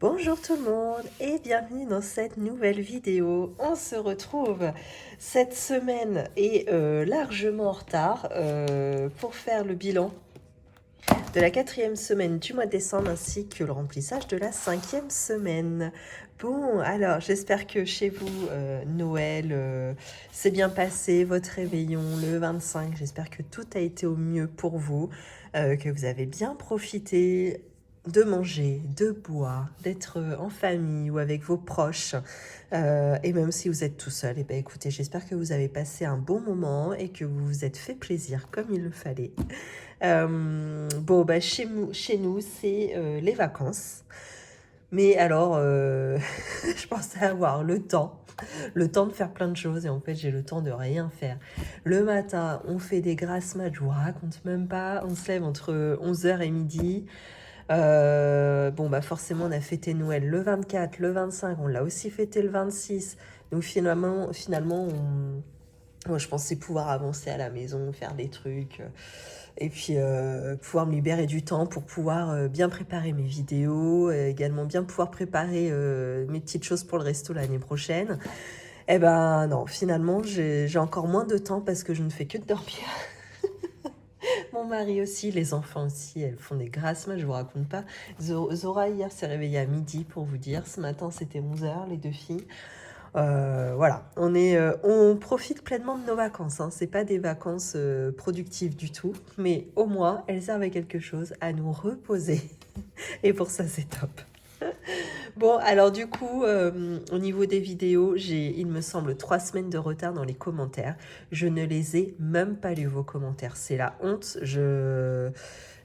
Bonjour tout le monde et bienvenue dans cette nouvelle vidéo. On se retrouve cette semaine et largement en retard pour faire le bilan de la 4e semaine du mois de décembre ainsi que le remplissage de la 5e semaine. Bon, alors j'espère que chez vous, Noël s'est bien passé, votre réveillon le 25. J'espère que tout a été au mieux pour vous, que vous avez bien profité de manger, de boire, d'être en famille ou avec vos proches. Et même si vous êtes tout seul, et ben écoutez, j'espère que vous avez passé un bon moment et que vous vous êtes fait plaisir comme il le fallait. Bon, bah, chez nous c'est les vacances. Mais alors, je pensais avoir le temps de faire plein de choses et en fait j'ai le temps de rien faire. Le matin, on fait des grasses mat, je vous raconte même pas, on se lève entre 11h et midi. Bon, bah forcément, on a fêté Noël le 24, le 25, on l'a aussi fêté le 26. Donc finalement moi, je pensais pouvoir avancer à la maison, faire des trucs, et puis pouvoir me libérer du temps pour pouvoir bien préparer mes vidéos, également bien pouvoir préparer mes petites choses pour le resto l'année prochaine. Eh ben non, finalement, j'ai encore moins de temps parce que je ne fais que de dormir. Mon mari aussi, les enfants aussi, elles font des grasses mat, je vous raconte pas. Zora hier s'est réveillée à midi pour vous dire. Ce matin c'était 11h, les deux filles. Voilà, on profite pleinement de nos vacances. Hein. C'est pas des vacances productives du tout, mais au moins elles servent à quelque chose, à nous reposer. Et pour ça c'est top. Bon, alors du coup, au niveau des vidéos, j'ai, il me semble, 3 semaines de retard dans les commentaires. Je ne les ai même pas lus, vos commentaires. C'est la honte.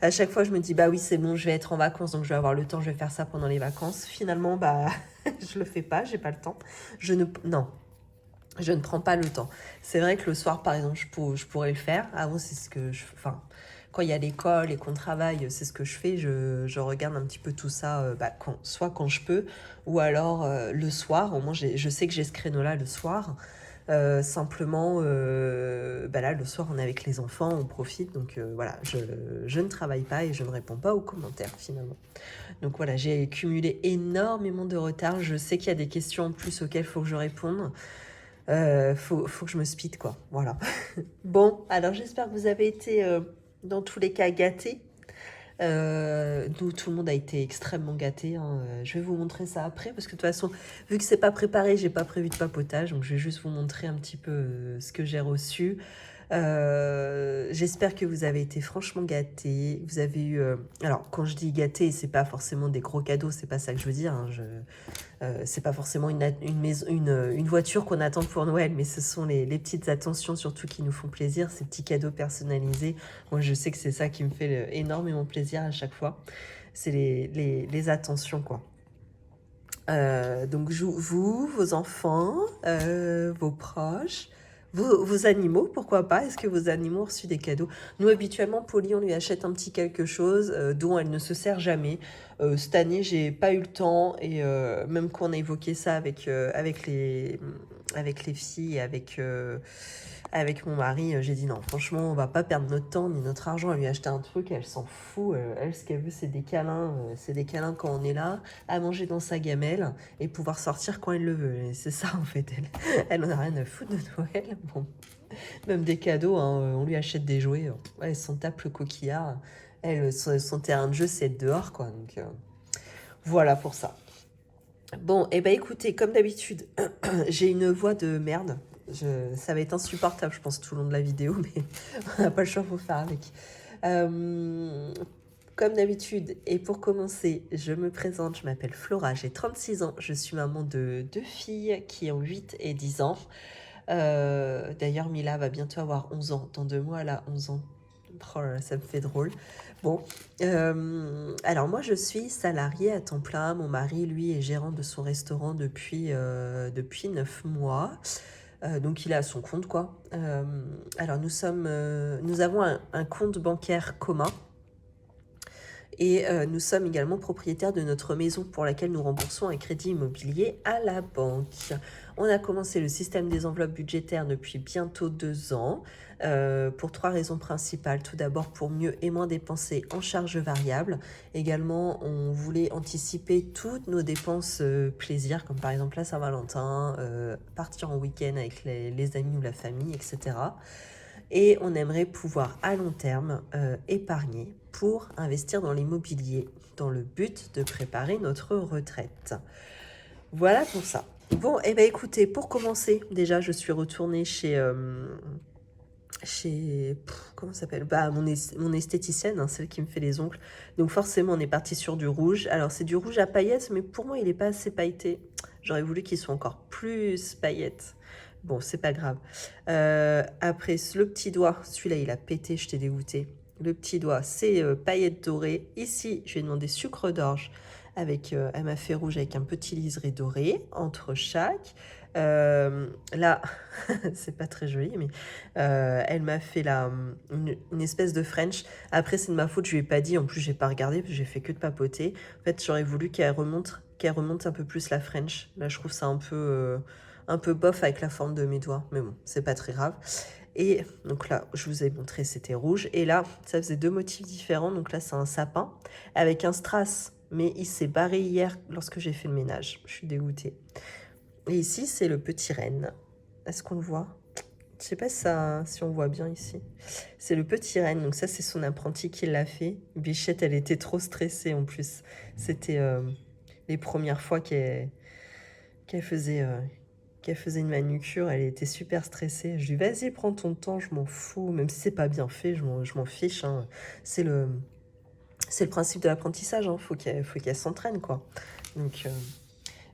À chaque fois, je me dis, bah oui, c'est bon, je vais être en vacances, donc je vais avoir le temps, je vais faire ça pendant les vacances. Finalement, bah, je le fais pas, j'ai pas le temps. Non, je ne prends pas le temps. C'est vrai que le soir, par exemple, je pourrais le faire. Avant, c'est ce que enfin, quand il y a l'école et qu'on travaille, c'est ce que je fais. Je regarde un petit peu tout ça, soit quand je peux, ou alors le soir. Au moins, je sais que j'ai ce créneau-là le soir. Simplement, là, le soir, on est avec les enfants, on profite. Donc voilà, je ne travaille pas et je ne réponds pas aux commentaires finalement. Donc voilà, j'ai cumulé énormément de retard. Je sais qu'il y a des questions en plus auxquelles il faut que je réponde. Faut que je me speed, quoi. Voilà. Bon, alors j'espère que vous avez été, dans tous les cas, gâtés. Nous, tout le monde a été extrêmement gâté. Hein. Je vais vous montrer ça après, parce que de toute façon, vu que c'est pas préparé, j'ai pas prévu de papotage. Donc je vais juste vous montrer un petit peu ce que j'ai reçu. J'espère que vous avez été franchement gâtés. Vous avez eu... alors, quand je dis gâtés, c'est pas forcément des gros cadeaux, c'est pas ça que je veux dire. Hein. C'est pas forcément une voiture qu'on attend pour Noël, mais ce sont les petites attentions surtout qui nous font plaisir, ces petits cadeaux personnalisés. Moi, je sais que c'est ça qui me fait énormément plaisir à chaque fois. C'est les attentions, quoi. Donc, vous, vos enfants, vos proches, vos animaux, pourquoi pas? Est-ce que vos animaux ont reçu des cadeaux? Nous, habituellement, Polly, on lui achète un petit quelque chose dont elle ne se sert jamais. Cette année, j'ai pas eu le temps et même quand on a évoqué ça avec les filles et avec mon mari, j'ai dit non, franchement, on va pas perdre notre temps ni notre argent à lui acheter un truc. Elle s'en fout. Elle, ce qu'elle veut, c'est des câlins. C'est des câlins quand on est là, à manger dans sa gamelle et pouvoir sortir quand elle le veut. Et c'est ça, en fait. Elle en a rien à foutre de Noël. Bon, même des cadeaux, hein, on lui achète des jouets. Ouais, elle s'en tape le coquillard. Elle, son terrain de jeu, c'est être dehors, quoi. Donc, voilà pour ça. Bon, et ben écoutez, comme d'habitude, j'ai une voix de merde. Ça va être insupportable, je pense, tout le long de la vidéo, mais on n'a pas le choix, faut faire avec. Comme d'habitude, et pour commencer, je me présente, je m'appelle Flora, j'ai 36 ans, je suis maman de 2 filles qui ont 8 et 10 ans. D'ailleurs, Mila va bientôt avoir 11 ans, dans 2 mois, elle a 11 ans. Oh là là, ça me fait drôle. Bon, alors moi je suis salariée à temps plein. Mon mari, lui, est gérant de son restaurant depuis 9 mois. Donc il est à son compte, quoi. Alors nous avons un compte bancaire commun. Et nous sommes également propriétaires de notre maison pour laquelle nous remboursons un crédit immobilier à la banque. On a commencé le système des enveloppes budgétaires depuis bientôt 2 ans, pour 3 raisons principales. Tout d'abord, pour mieux et moins dépenser en charges variables. Également, on voulait anticiper toutes nos dépenses plaisir, comme par exemple la Saint-Valentin, partir en week-end avec les amis ou la famille, etc. Et on aimerait pouvoir à long terme épargner pour investir dans l'immobilier, dans le but de préparer notre retraite. Voilà pour ça. Bon, et ben écoutez, pour commencer, déjà je suis retournée comment ça s'appelle? Bah, mon esthéticienne, hein, celle qui me fait les ongles. Donc forcément, on est parti sur du rouge. Alors c'est du rouge à paillettes, mais pour moi, il n'est pas assez pailleté. J'aurais voulu qu'il soit encore plus paillettes. Bon, c'est pas grave. Après, le petit doigt, celui-là, il a pété, je t'ai dégoûté. Le petit doigt, c'est paillettes dorées. Ici, je lui ai demandé sucre d'orge. Elle m'a fait rouge avec un petit liseré doré entre chaque. Là, c'est pas très joli, mais elle m'a fait une espèce de French. Après, c'est de ma faute, je lui ai pas dit. En plus, j'ai pas regardé, parce que j'ai fait que de papoter. En fait, j'aurais voulu qu'elle remonte un peu plus la French. Là, je trouve ça un peu bof avec la forme de mes doigts. Mais bon, c'est pas très grave. Et donc là, je vous ai montré, c'était rouge. Et là, ça faisait 2 motifs différents. Donc là, c'est un sapin avec un strass. Mais il s'est barré hier lorsque j'ai fait le ménage. Je suis dégoûtée. Et ici, c'est le petit renne. Est-ce qu'on le voit? Je sais pas si on voit bien ici. C'est le petit renne. Donc ça, c'est son apprenti qui l'a fait. Bichette, elle était trop stressée en plus. C'était les premières fois qu'elle faisait, qu'elle faisait une manucure. Elle était super stressée. Je lui dis, vas-y, prends ton temps, je m'en fous. Même si c'est pas bien fait, je m'en fiche. Hein. C'est le principe de l'apprentissage. Hein. Faut qu'elle s'entraîne, quoi. Donc...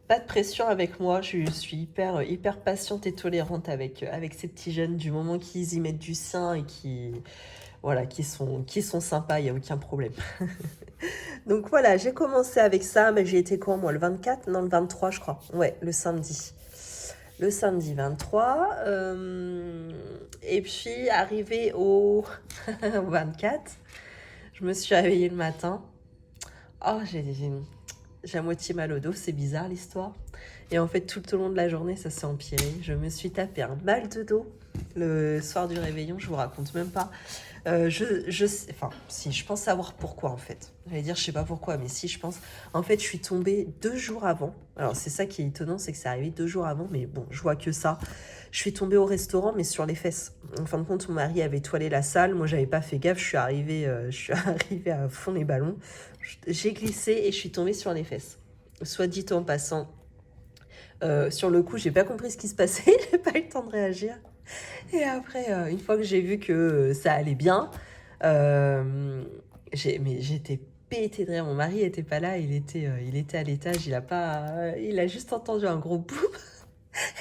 pas de pression avec moi, je suis hyper patiente et tolérante avec ces petits jeunes du moment qu'ils y mettent du sien et voilà, qui sont sympas, il n'y a aucun problème. Donc voilà, j'ai commencé avec ça, mais j'ai été quand moi, le 24? Non, le 23 je crois. Ouais, le samedi. Le samedi 23. Et puis arrivé au 24, je me suis réveillée le matin. Oh, j'ai à moitié mal au dos, c'est bizarre l'histoire. Et en fait, tout au long de la journée, ça s'est empiré. Je me suis tapé un mal de dos le soir du réveillon, je vous raconte même pas. Enfin, si, je pense savoir pourquoi en fait. J'allais dire, je sais pas pourquoi, mais si, je pense. En fait, je suis tombée 2 jours avant. Alors, c'est ça qui est étonnant, c'est que c'est arrivé 2 jours avant, mais bon, je vois que ça. Je suis tombée au restaurant, mais sur les fesses. En fin de compte, mon mari avait toilé la salle. Moi, j'avais pas fait gaffe. Je suis arrivée à fond les ballons. J'ai glissé et je suis tombée sur les fesses. Soit dit en passant, sur le coup, j'ai pas compris ce qui se passait. J'ai pas eu le temps de réagir. Et après, une fois que j'ai vu que ça allait bien, mais j'étais pétée de rire. Mon mari était pas là, il était à l'étage. Il a juste entendu un gros boum.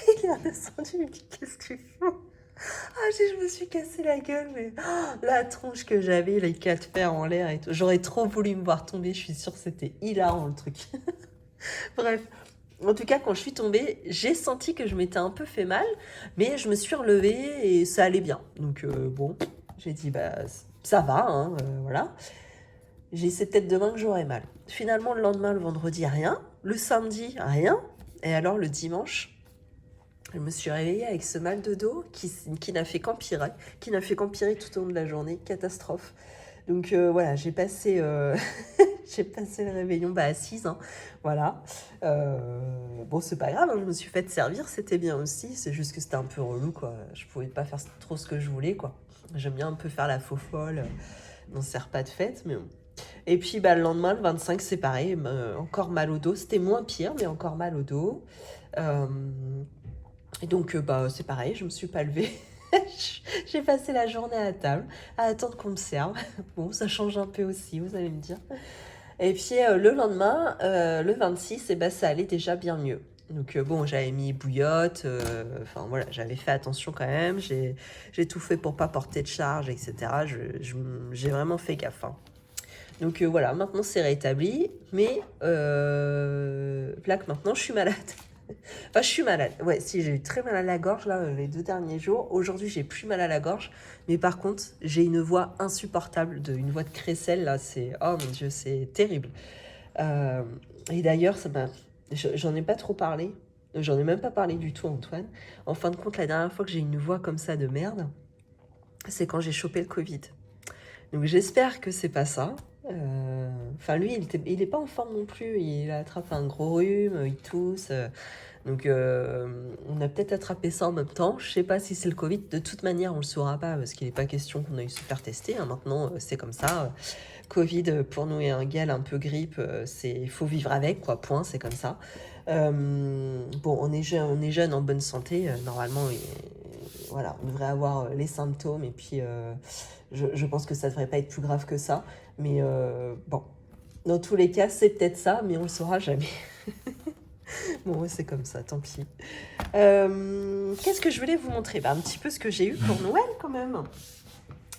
Il est descendu, il me dit qu'est-ce que tu fais? Ah, je me suis cassé la gueule, mais la tronche que j'avais, les 4 fers en l'air et tout. J'aurais trop voulu me voir tomber, je suis sûre que c'était hilarant le truc. Bref, en tout cas, quand je suis tombée, j'ai senti que je m'étais un peu fait mal, mais je me suis relevée et ça allait bien. Donc bon, j'ai dit, bah ça va, hein, voilà. C'est peut-être demain que j'aurai mal. Finalement, le lendemain, le vendredi, rien. Le samedi, rien. Et alors, le dimanche, je me suis réveillée avec ce mal de dos qui n'a fait qu'empirer, tout au long de la journée. Catastrophe. Donc voilà, j'ai passé le réveillon assise, hein, voilà. Bon, c'est pas grave, hein, je me suis fait servir, c'était bien aussi. C'est juste que c'était un peu relou, quoi. Je pouvais pas faire trop ce que je voulais, quoi. J'aime bien un peu faire la faux folle dans ces repas de fête, mais bon. Et puis le lendemain, le 25, c'est pareil, encore mal au dos. C'était moins pire, mais encore mal au dos. Et donc, c'est pareil, je me suis pas levée. J'ai passé la journée à table à attendre qu'on me serve. Bon, ça change un peu aussi, vous allez me dire. Et puis le lendemain, le 26, ça allait déjà bien mieux. Donc bon, j'avais mis bouillotte, enfin voilà, j'avais fait attention quand même, j'ai tout fait pour pas porter de charge, etc. J'ai vraiment fait gaffe. Hein. Donc voilà, maintenant c'est rétabli, mais plaque maintenant je suis malade. Enfin, je suis malade. Ouais, si, j'ai eu très mal à la gorge là les 2 derniers jours. Aujourd'hui, j'ai plus mal à la gorge, mais par contre, j'ai une voix insupportable, une voix de crécelle là. Oh mon Dieu, c'est terrible. Et d'ailleurs, j'en ai pas trop parlé. J'en ai même pas parlé du tout, Antoine. En fin de compte, la dernière fois que j'ai une voix comme ça de merde, c'est quand j'ai chopé le Covid. Donc j'espère que c'est pas ça. Enfin, lui, il est pas en forme non plus. Il a attrapé un gros rhume, il tousse. Donc on a peut-être attrapé ça en même temps. Je sais pas si c'est le Covid. De toute manière, on le saura pas parce qu'il n'est pas question qu'on aille se faire tester, hein. Maintenant, c'est comme ça. Covid, pour nous, est un gale un peu grippe. Il faut vivre avec, quoi. Point, c'est comme ça. Bon, on est jeune, en bonne santé. Normalement, voilà, on devrait avoir les symptômes et puis je pense que ça devrait pas être plus grave que ça. Mais bon, dans tous les cas, c'est peut-être ça, mais on le saura jamais. Bon, ouais, c'est comme ça, tant pis. Qu'est-ce que je voulais vous montrer? Un petit peu ce que j'ai eu pour Noël quand même.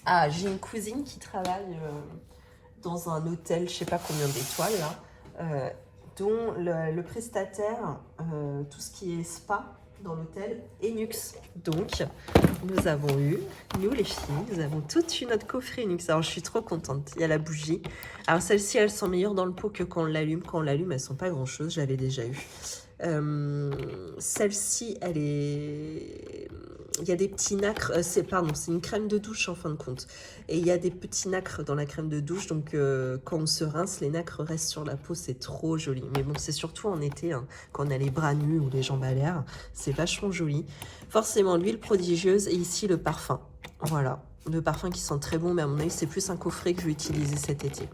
Ah, j'ai une cousine qui travaille dans un hôtel, je sais pas combien d'étoiles là, dont le prestataire, tout ce qui est spa dans l'hôtel, est Nux. Donc, nous avons eu, nous les filles, nous avons toute notre coffret Nux. Alors, je suis trop contente. Il y a la bougie. Alors, celles-ci, elles sont meilleures dans le pot que quand on l'allume. Quand on l'allume, elles sont pas grand-chose. Je l'avais déjà eu. Celle-ci, elle est... Il y a des petits nacres, c'est une crème de douche en fin de compte. Et il y a des petits nacres dans la crème de douche, donc quand on se rince, les nacres restent sur la peau, c'est trop joli. Mais bon, c'est surtout en été, hein, quand on a les bras nus ou les jambes à l'air, c'est vachement joli. Forcément, l'huile prodigieuse et ici le parfum. Voilà, le parfum qui sent très bon, mais à mon avis, c'est plus un coffret que je vais utiliser cet été.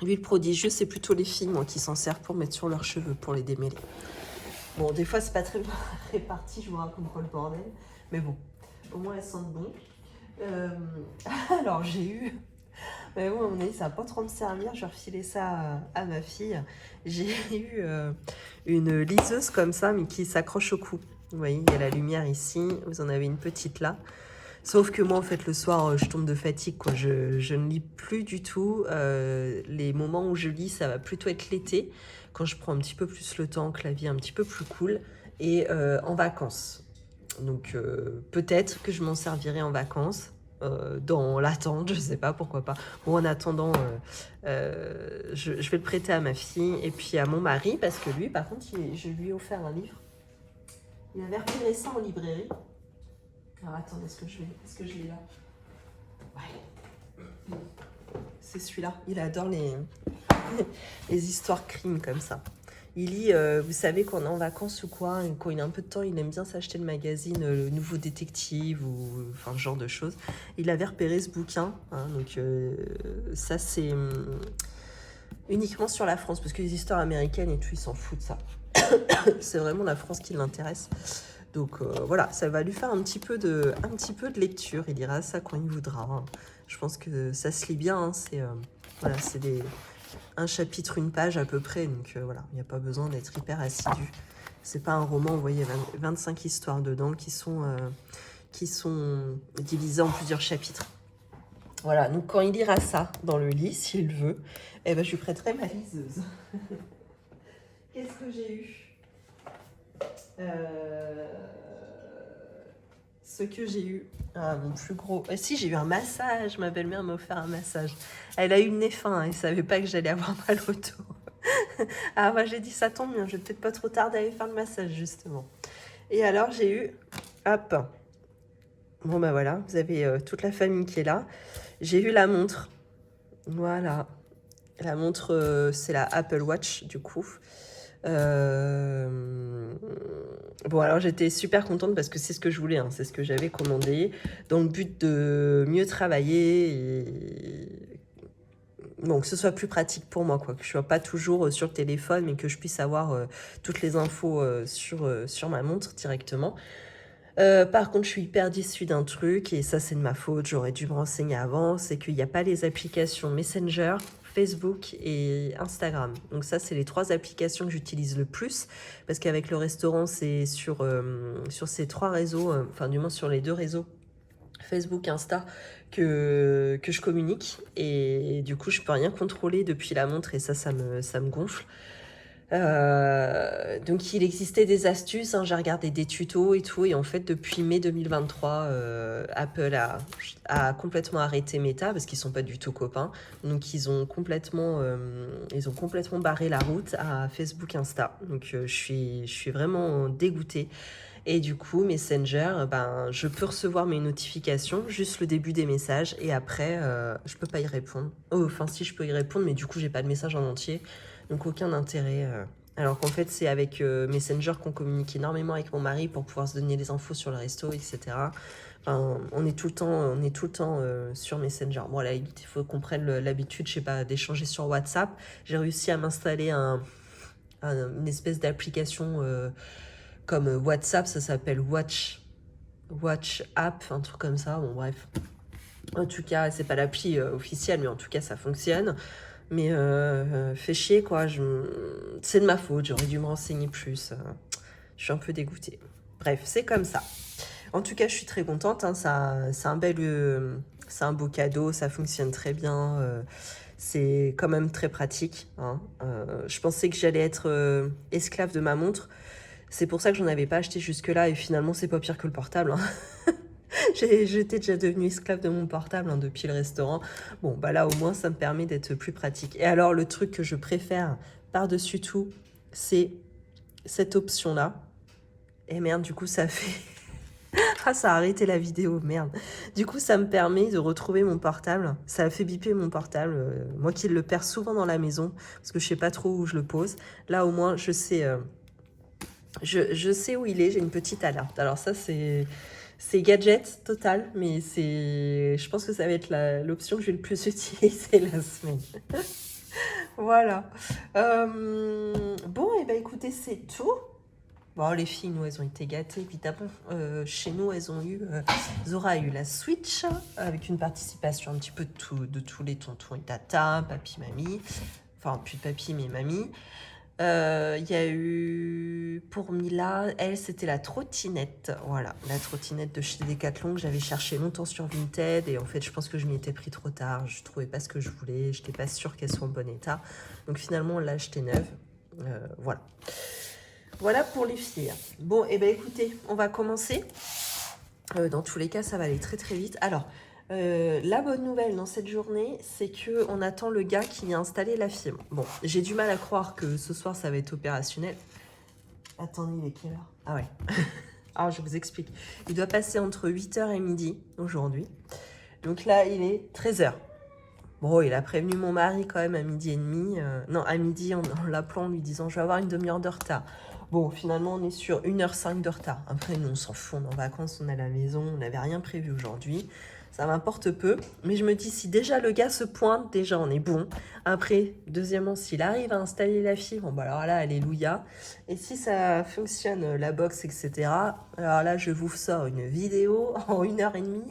L'huile prodigieuse, c'est plutôt les filles, moi, qui s'en servent pour mettre sur leurs cheveux, pour les démêler. Bon, des fois, c'est pas très bien réparti, je vous raconte pas le bordel. Mais bon, au moins, elles sentent bon. Alors, j'ai eu... Mais bon, à mon avis, ça va pas trop me servir. Je vais refiler ça à ma fille. J'ai eu une liseuse comme ça, mais qui s'accroche au cou. Vous voyez, il y a la lumière ici. Vous en avez une petite là. Sauf que moi, en fait, le soir, je tombe de fatigue, quoi. Je ne lis plus du tout. Les moments où je lis, ça va plutôt être l'été, quand je prends un petit peu plus le temps, que la vie est un petit peu plus cool, et en vacances. Donc, peut-être que je m'en servirai en vacances, dans l'attente, je sais pas, pourquoi pas. Bon, en attendant, je vais le prêter à ma fille et puis à mon mari, parce que lui, par contre, je lui ai offert un livre. Il avait repéré ça en librairie. Alors attendez, est-ce que je l'ai là? Ouais. C'est celui-là. Il adore les histoires crimes comme ça. Il lit, vous savez, quand on est en vacances ou quoi, et quand il a un peu de temps, il aime bien s'acheter le magazine Le Nouveau Détective ou enfin ce genre de choses. Il avait repéré ce bouquin, hein, donc ça c'est uniquement sur la France, parce que les histoires américaines et tout, il s'en fout de ça. C'est vraiment la France qui l'intéresse. Donc voilà, ça va lui faire un petit peu de lecture. Il lira ça quand il voudra, hein. Je pense que ça se lit bien, hein. Voilà, c'est un chapitre, une page à peu près. Donc voilà, il n'y a pas besoin d'être hyper assidu. C'est pas un roman, vous voyez, 25 histoires dedans qui sont divisées en plusieurs chapitres. Voilà, donc quand il lira ça dans le lit, s'il veut, eh ben, je lui prêterai ma liseuse. Qu'est-ce que j'ai eu? Ce que j'ai eu, mon plus gros... si, j'ai eu un massage, ma belle-mère m'a offert un massage. Elle a eu le nez fin, elle savait pas que j'allais avoir mal au dos. Ah, moi j'ai dit, ça tombe bien, je vais peut-être pas trop tarder à aller faire le massage, justement. Et alors, j'ai eu... Hop. Bon, bah voilà, vous avez toute la famille qui est là. J'ai eu la montre. Voilà. La montre, c'est la Apple Watch, du coup. Bon, alors j'étais super contente parce que c'est ce que je voulais, hein, c'est ce que j'avais commandé, dans le but de mieux travailler et bon, que ce soit plus pratique pour moi, quoi, que je sois pas toujours sur le téléphone, mais que je puisse avoir toutes les infos sur ma montre directement. Par contre, je suis hyper déçue d'un truc, et ça c'est de ma faute, j'aurais dû me renseigner avant, c'est qu'il n'y a pas les applications Messenger, Facebook et Instagram. Donc ça, c'est les 3 applications que j'utilise le plus, parce qu'avec le restaurant, c'est sur ces 3 réseaux, enfin du moins sur les 2 réseaux, Facebook, Insta, que je communique, et du coup, je peux rien contrôler depuis la montre, et ça me gonfle. Donc il existait des astuces, hein, j'ai regardé des tutos et tout, et en fait depuis mai 2023, Apple a complètement arrêté Meta parce qu'ils sont pas du tout copains. Donc ils ont complètement barré la route à Facebook, Insta. Donc je suis vraiment dégoûtée. Et du coup, Messenger, ben, je peux recevoir mes notifications, juste le début des messages, et après, je peux pas y répondre. Oh, enfin, si, je peux y répondre, mais du coup, j'ai pas de message en entier, donc aucun intérêt. Alors qu'en fait, c'est avec Messenger qu'on communique énormément avec mon mari pour pouvoir se donner des infos sur le resto, etc. Enfin, on est tout le temps sur Messenger. Bon, là, il faut qu'on prenne l'habitude, je sais pas, d'échanger sur WhatsApp. J'ai réussi à m'installer une espèce d'application comme WhatsApp, ça s'appelle Watch App, un truc comme ça. Bon, bref. En tout cas, c'est pas l'appli officielle, mais en tout cas, ça fonctionne. Mais fait chier, quoi. C'est de ma faute, j'aurais dû me renseigner plus. Je suis un peu dégoûtée. Bref, c'est comme ça. En tout cas, je suis très contente. Hein. C'est c'est un beau cadeau, ça fonctionne très bien. C'est quand même très pratique. Hein. Je pensais que j'allais être esclave de ma montre. C'est pour ça que j'en avais pas acheté jusque-là et finalement c'est pas pire que le portable. Hein. J'étais déjà devenue esclave de mon portable, hein, depuis le restaurant. Bon, bah là au moins ça me permet d'être plus pratique. Et alors le truc que je préfère par-dessus tout, c'est cette option-là. Et merde, du coup ça fait... Ah, ça a arrêté la vidéo, merde. Du coup, ça me permet de retrouver mon portable. Ça a fait biper mon portable. Moi qui le perds souvent dans la maison, parce que je sais pas trop où je le pose. Là, au moins, je sais... Je sais où il est, j'ai une petite alerte. Alors ça, c'est gadget total, mais je pense que ça va être l'option que je vais le plus utiliser la semaine. Voilà. Bon, et ben écoutez, c'est tout. Bon, les filles, nous, elles ont été gâtées, évidemment. Chez nous, Zora a eu la Switch, avec une participation un petit peu de tous les tontons et tata, papy, mamie. Enfin, plus de papy, mais mamie. Il y a eu, pour Mila, elle, c'était la trottinette. Voilà, la trottinette de chez Decathlon que j'avais cherché longtemps sur Vinted. Et en fait, je pense que je m'y étais pris trop tard. Je trouvais pas ce que je voulais. Je n'étais pas sûre qu'elle soit en bon état. Donc finalement, on l'a achetée neuve. Voilà. Voilà pour les filles. Bon, et ben écoutez, on va commencer. Dans tous les cas, ça va aller très très vite. Alors, la bonne nouvelle dans cette journée, c'est qu'on attend le gars qui vient installer la fibre. Bon, j'ai du mal à croire que ce soir, ça va être opérationnel. Attendez, il est quelle heure? Ah ouais. Alors, je vous explique. Il doit passer entre 8h et midi aujourd'hui. Donc là, il est 13h. Bon, il a prévenu mon mari quand même à midi et demi. Non, à midi, en l'appelant, en lui disant « Je vais avoir une demi-heure de retard ». Bon, finalement, on est sur 1h05 de retard. Après, nous, on s'en fout, on est en vacances, on est à la maison, on n'avait rien prévu aujourd'hui. Ça m'importe peu. Mais je me dis, si déjà le gars se pointe, déjà, on est bon. Après, deuxièmement, s'il arrive à installer la fibre, bon, bah alors là, alléluia. Et si ça fonctionne, la box, etc., alors là, je vous sors une vidéo en 1h30.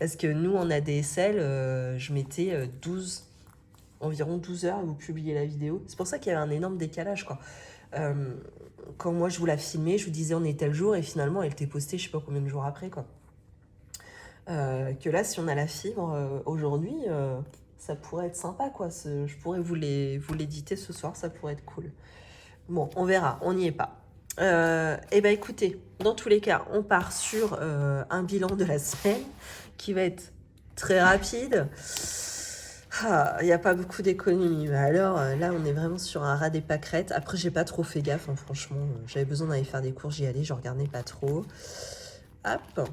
Parce que nous, en ADSL, je mettais environ 12 heures à vous publier la vidéo. C'est pour ça qu'il y avait un énorme décalage, quoi. Quand moi je vous la filmais, je vous disais on est tel jour et finalement elle était postée je sais pas combien de jours après, quoi. Que là, si on a la fibre aujourd'hui, ça pourrait être sympa, quoi. Je pourrais vous l'éditer ce soir, ça pourrait être cool. Bon, on verra, on n'y est pas. Et ben écoutez, dans tous les cas, on part sur un bilan de la semaine qui va être très rapide. Il n'y a pas beaucoup d'économies. Mais alors, là, on est vraiment sur un ras des pâquerettes. Après, j'ai pas trop fait gaffe, hein, franchement. J'avais besoin d'aller faire des courses, j'y allais, je regardais pas trop. Hop.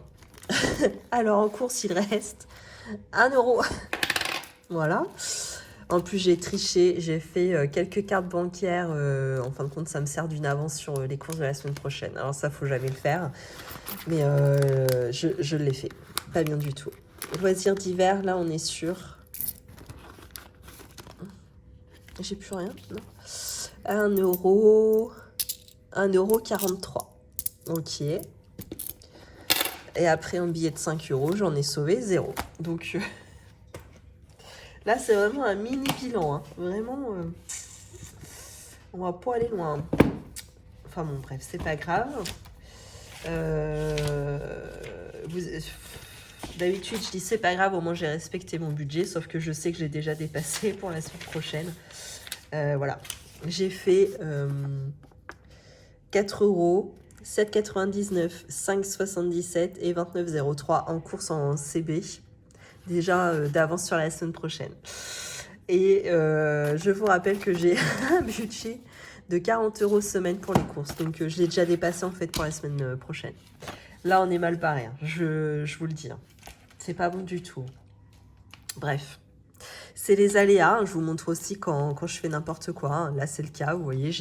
Alors, en course, il reste 1 €. Voilà. En plus, j'ai triché, j'ai fait quelques cartes bancaires. En fin de compte, ça me sert d'une avance sur les courses de la semaine prochaine. Alors ça, faut jamais le faire. Mais je l'ai fait. Pas bien du tout. Loisirs d'hiver, là, on est sur... J'ai plus rien, non. 1,43 €. Ok. Et après, un billet de 5 €, j'en ai sauvé 0. Donc... Là, c'est vraiment un mini bilan. Hein. Vraiment, on va pas aller loin. Enfin bon, bref, c'est pas grave. D'habitude, je dis c'est pas grave, au moins j'ai respecté mon budget, sauf que je sais que j'ai déjà dépassé pour la semaine prochaine. Voilà. j'ai fait 4 euros, 7,99, 5,77 et 29,03 en course en CB. Déjà d'avance sur la semaine prochaine. Et je vous rappelle que j'ai un budget de 40 euros semaine pour les courses. Donc je l'ai déjà dépassé en fait pour la semaine prochaine. Là on est mal barré, hein. Je vous le dis. Hein. C'est pas bon du tout. Bref. C'est les aléas. Je vous montre aussi quand je fais n'importe quoi. Hein. Là c'est le cas. Vous voyez,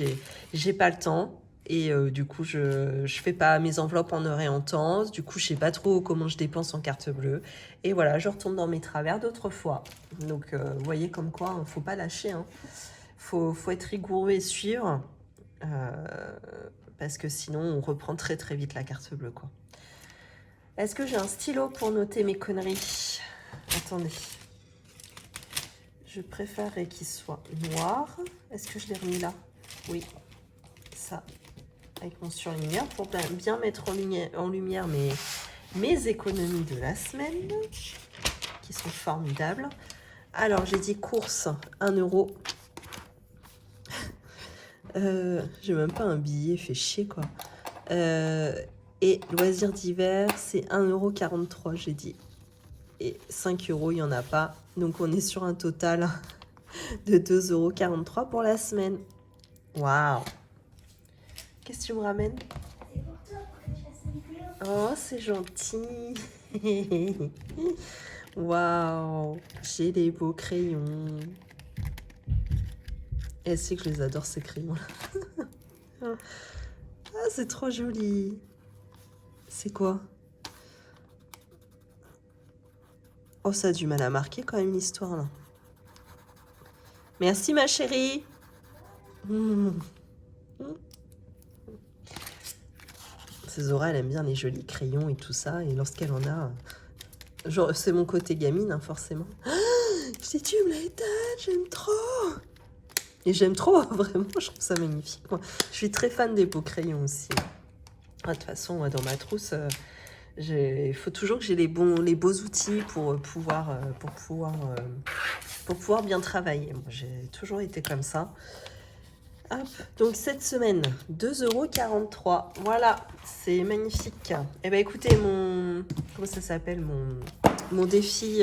j'ai pas le temps. Et du coup, je fais pas mes enveloppes en heure et en temps. Du coup, je sais pas trop comment je dépense en carte bleue. Et voilà, je retourne dans mes travers d'autrefois. Donc, vous voyez comme quoi, il ne faut pas lâcher. Hein. Faut être rigoureux et suivre. Parce que sinon, on reprend très très vite la carte bleue, quoi. Est-ce que j'ai un stylo pour noter mes conneries? Attendez. Je préférerais qu'il soit noir. Est-ce que je l'ai remis là? Oui. Ça. Avec mon surligneur pour bien mettre en lumière mes économies de la semaine qui sont formidables. Alors j'ai dit course 1 euro. J'ai même pas un billet, fait chier quoi. Et loisirs d'hiver c'est 1,43 € j'ai dit. Et 5 euros il n'y en a pas. Donc on est sur un total de 2,43 € pour la semaine. Waouh! Qu'est-ce que tu me ramènes? Oh, c'est gentil. Waouh, j'ai des beaux crayons. Elle sait que je les adore ces crayons-là. Ah, c'est trop joli. C'est quoi? Oh, ça a du mal à marquer quand même l'histoire là. Merci ma chérie. Zora, elle aime bien les jolis crayons et tout ça. Et lorsqu'elle en a... Genre, c'est mon côté gamine, hein, forcément. Ah, si tu me l'étonnes, j'aime trop. Et j'aime trop, vraiment, je trouve ça magnifique. Moi, je suis très fan des beaux crayons aussi. Ah, de toute façon, dans ma trousse, il faut toujours que j'ai les beaux outils pour pouvoir bien travailler. Moi, j'ai toujours été comme ça. Hop. Donc cette semaine, 2,43 €. Voilà, c'est magnifique. Eh bien écoutez, comment ça s'appelle, mon défi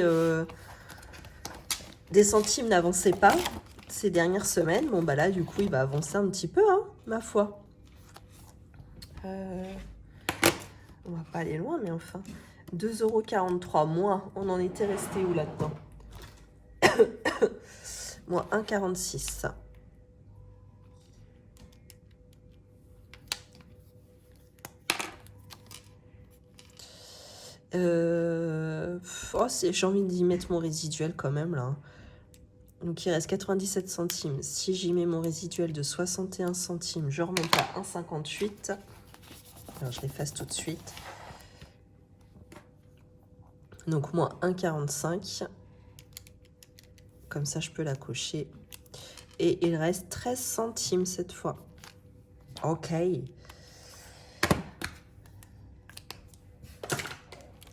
des centimes n'avançait pas ces dernières semaines. Bon bah là du coup il va avancer un petit peu, hein, ma foi. On va pas aller loin, mais enfin. 2,43 € moins. On en était resté où là-dedans? Moins 1,46 €. Oh, j'ai envie d'y mettre mon résiduel quand même là. Donc il reste 97 centimes. Si j'y mets mon résiduel de 61 centimes, je remonte à 1,58. Alors je l'efface tout de suite. Donc moins 1,45. Comme ça je peux la cocher. Et il reste 13 centimes cette fois. Ok.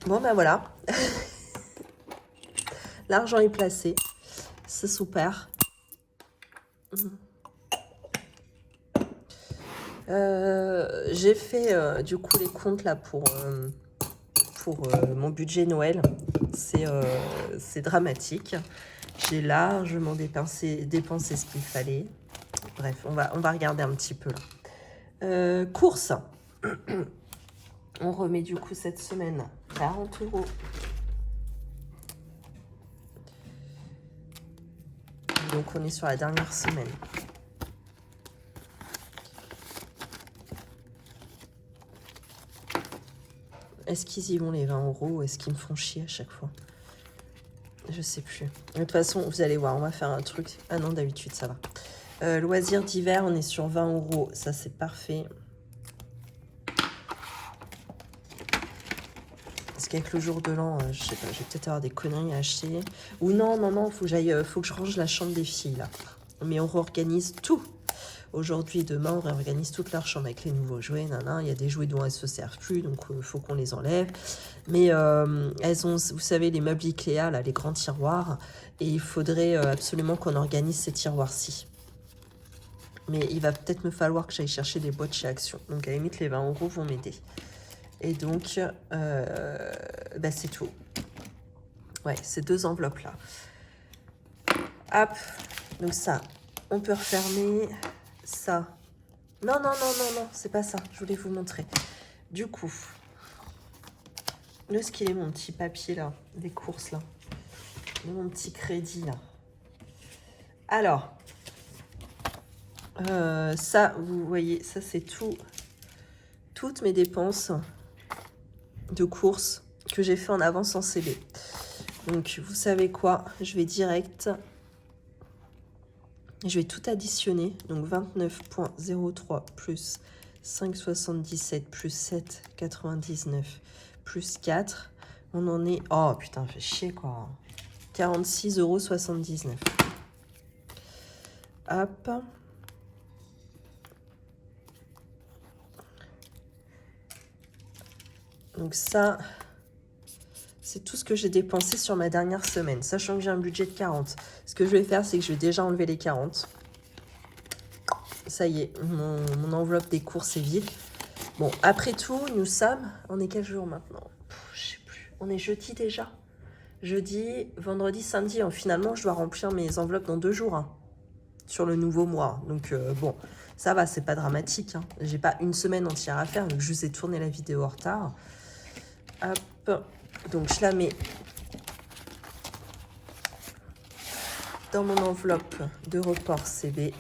Bon ben voilà. L'argent est placé. C'est super. J'ai fait du coup les comptes là pour mon budget Noël. C'est dramatique. J'ai largement dépensé ce qu'il fallait. Bref, on va regarder un petit peu là. Courses. On remet du coup cette semaine 40 €. Donc on est sur la dernière semaine. Est-ce qu'ils y vont les 20 € ou est-ce qu'ils me font chier à chaque fois? Je sais plus. De toute façon, vous allez voir, on va faire un truc. Ah non, d'habitude, ça va. Loisirs d'hiver, on est sur 20 €. Ça, c'est parfait. Parce qu'avec le jour de l'an, je sais pas, je vais peut-être avoir des conneries à acheter. Ou non, faut que je range la chambre des filles, là. Mais on réorganise tout. Aujourd'hui, demain, on réorganise toute leur chambre avec les nouveaux jouets. Il y a des jouets dont elles ne se servent plus, donc il faut qu'on les enlève. Mais elles ont, vous savez, les meubles Ikea, là, les grands tiroirs. Et il faudrait absolument qu'on organise ces tiroirs-ci. Mais il va peut-être me falloir que j'aille chercher des boîtes chez Action. Donc à la limite, les 20 € vont m'aider. Et donc, bah, c'est tout. Ouais, ces 2 enveloppes-là. Hop, donc ça, on peut refermer. Ça. Non, non, non, non, non, c'est pas ça. Je voulais vous montrer. Du coup, où est-ce qu'il est mon petit papier là, des courses là, mon petit crédit là. Alors, ça, vous voyez, ça c'est toutes mes dépenses de courses que j'ai fait en avance en CB. Donc, vous savez quoi? Je vais direct, je vais tout additionner. Donc, 29,03 plus 5,77 plus 7,99 plus 4. On en est... Oh, putain, fait chier, quoi. 46,79 €. Hop. Donc ça, c'est tout ce que j'ai dépensé sur ma dernière semaine, sachant que j'ai un budget de 40. Ce que je vais faire, c'est que je vais déjà enlever les 40. Ça y est, mon enveloppe des courses est vide. Bon, après tout, nous sommes... On est quel jour maintenant? Je sais plus. On est jeudi déjà. Jeudi, vendredi, samedi. Finalement, je dois remplir mes enveloppes dans 2 jours. Hein, sur le nouveau mois. Donc, bon, ça va, c'est pas dramatique. Hein. J'ai pas une semaine entière à faire. Donc, je vous ai tourné la vidéo en retard. Hop. Donc, je la mets dans mon enveloppe de report CB.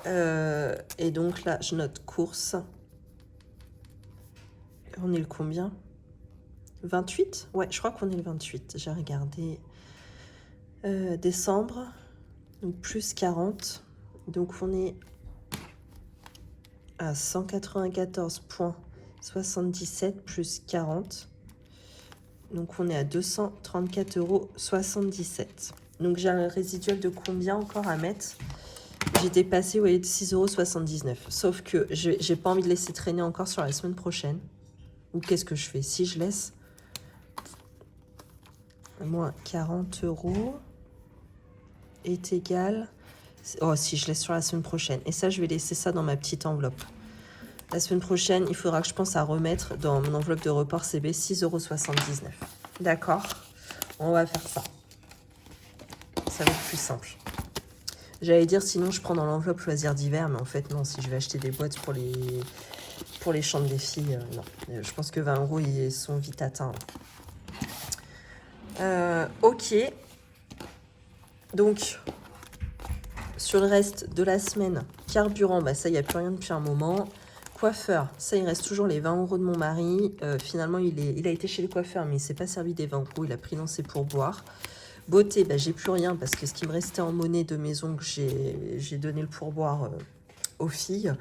Et donc, là, je note course. On est le combien? 28? Ouais, je crois qu'on est le 28. J'ai regardé. Décembre. Donc, plus 40. Donc, on est à 194,77 plus 40. Donc, on est à 234,77 €. Donc, j'ai un résiduel de combien encore à mettre? J'ai dépassé, vous voyez, de 6,79 €. Sauf que j'ai pas envie de laisser traîner encore sur la semaine prochaine. Ou qu'est-ce que je fais? Si je laisse moins 40 € est égal... Oh, si je laisse sur la semaine prochaine. Et ça, je vais laisser ça dans ma petite enveloppe. La semaine prochaine, il faudra que je pense à remettre dans mon enveloppe de report CB 6,79 €. D'accord? On va faire ça. Ça va être plus simple. J'allais dire sinon je prends dans l'enveloppe loisirs d'hiver, mais en fait non, si je vais acheter des boîtes pour les chambres des filles, non. Je pense que 20 € ils sont vite atteints. Ok. Donc, sur le reste de la semaine, carburant, bah ça, il n'y a plus rien depuis un moment. Coiffeur, ça, il reste toujours les 20 € de mon mari. Finalement, il a été chez le coiffeur, mais il ne s'est pas servi des 20 €. Il a pris dans ses pourboires. Beauté, bah, j'ai plus rien parce que ce qui me restait en monnaie de maison, que j'ai donné le pourboire aux filles.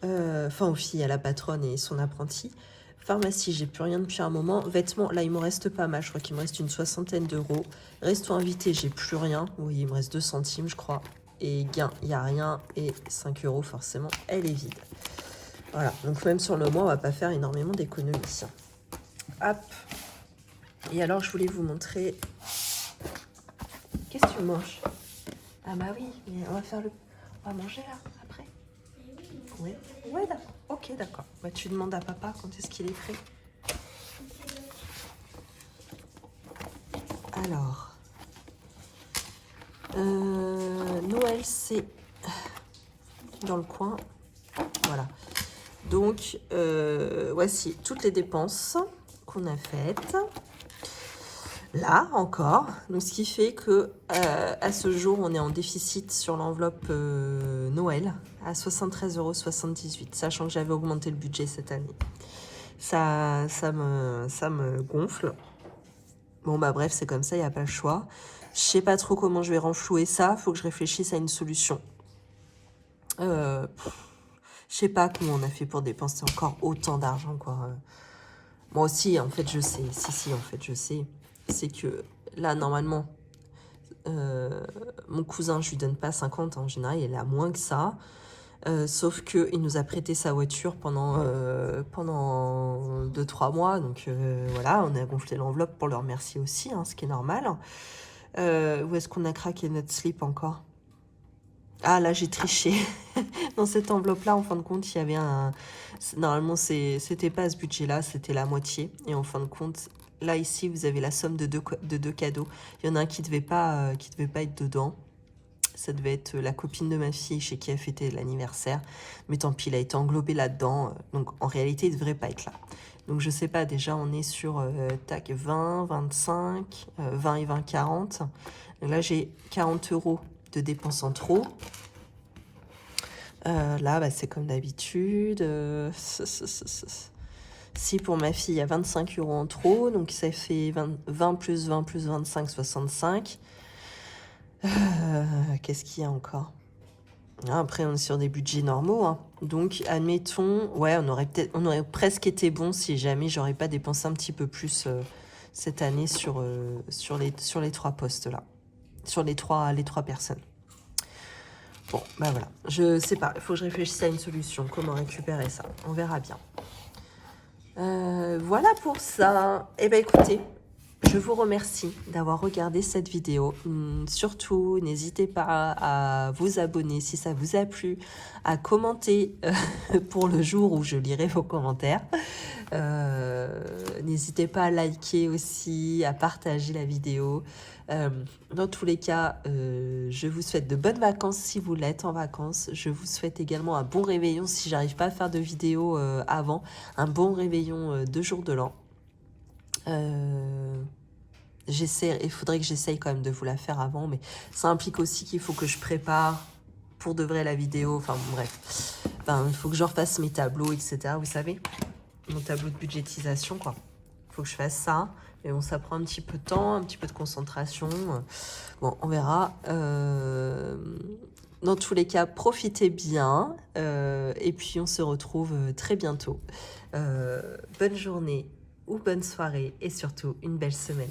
Enfin, aux filles, à la patronne et son apprenti. Pharmacie, j'ai plus rien depuis un moment. Vêtements, là, il me reste pas mal. Je crois qu'il me reste une 60aine d'euros. Resto invité, j'ai plus rien. Oui, il me reste 2 centimes, je crois. Et gain, il n'y a rien. Et 5 €, forcément, elle est vide. Voilà, donc même sur le mois, on va pas faire énormément d'économies. Hop. Et alors, je voulais vous montrer... Qu'est-ce que tu manges? Ah bah oui, mais on va manger là, après? Oui. Ouais, d'accord. Ok, d'accord. Bah, tu demandes à papa quand est-ce qu'il est prêt. Alors... Noël, c'est dans le coin. Voilà. Donc, voici toutes les dépenses qu'on a faites. Là, encore. Donc, ce qui fait que à ce jour, on est en déficit sur l'enveloppe Noël à 73,78 €, sachant que j'avais augmenté le budget cette année. Ça me gonfle. Bon, bah bref, c'est comme ça, il n'y a pas le choix. Je sais pas trop comment je vais renflouer ça. Faut que je réfléchisse à une solution. Je sais pas comment on a fait pour dépenser encore autant d'argent, quoi. Moi aussi, en fait, je sais. Si, en fait, je sais. C'est que là, normalement, mon cousin, je lui donne pas 50 en général, il a moins que ça. Sauf qu'il nous a prêté sa voiture pendant 2-3 mois. Donc voilà, on a gonflé l'enveloppe pour le remercier aussi, hein, ce qui est normal. Où est-ce qu'on a craqué notre slip encore? Ah là, j'ai triché. Dans cette enveloppe-là, en fin de compte, il y avait un... Normalement, c'était pas ce budget-là, c'était la moitié. Et en fin de compte, là, ici, vous avez la somme de deux cadeaux. Il y en a un qui devait pas être dedans. Ça devait être la copine de ma fille chez qui elle fêtait l'anniversaire. Mais tant pis, il a été englobé là-dedans. Donc, en réalité, il devrait pas être là. Donc, je sais pas, déjà, on est sur tac, 20, 25, 20 et 20, 40. Donc là, j'ai 40 € de dépenses en trop. Là, bah, c'est comme d'habitude. Si pour ma fille, il y a 25 € en trop, donc ça fait 20 plus 20 plus 25, 65. Qu'est-ce qu'il y a encore? Ah, après, on est sur des budgets normaux, hein. Donc, admettons, ouais, on aurait presque été bon si jamais j'aurais pas dépensé un petit peu plus cette année sur les trois postes là, sur les trois personnes. Bon, bah voilà, je sais pas, il faut que je réfléchisse à une solution, comment récupérer ça, on verra bien. Voilà pour ça. Eh bien écoutez, je vous remercie d'avoir regardé cette vidéo. Surtout, n'hésitez pas à vous abonner si ça vous a plu, à commenter pour le jour où je lirai vos commentaires. N'hésitez pas à liker aussi, à partager la vidéo. Dans tous les cas, je vous souhaite de bonnes vacances si vous l'êtes en vacances. Je vous souhaite également un bon réveillon si j'arrive pas à faire de vidéo avant. Un bon réveillon de jour de l'an. Il faudrait que j'essaye quand même de vous la faire avant, mais ça implique aussi qu'il faut que je prépare pour de vrai la vidéo. Enfin bon, bref. Enfin, il faut que je refasse mes tableaux, etc. Vous savez, mon tableau de budgétisation, quoi. Il faut que je fasse ça. Mais bon, ça prend un petit peu de temps, un petit peu de concentration. Bon, on verra. Dans tous les cas, profitez bien. Et puis, on se retrouve très bientôt. Bonne journée ou bonne soirée. Et surtout, une belle semaine.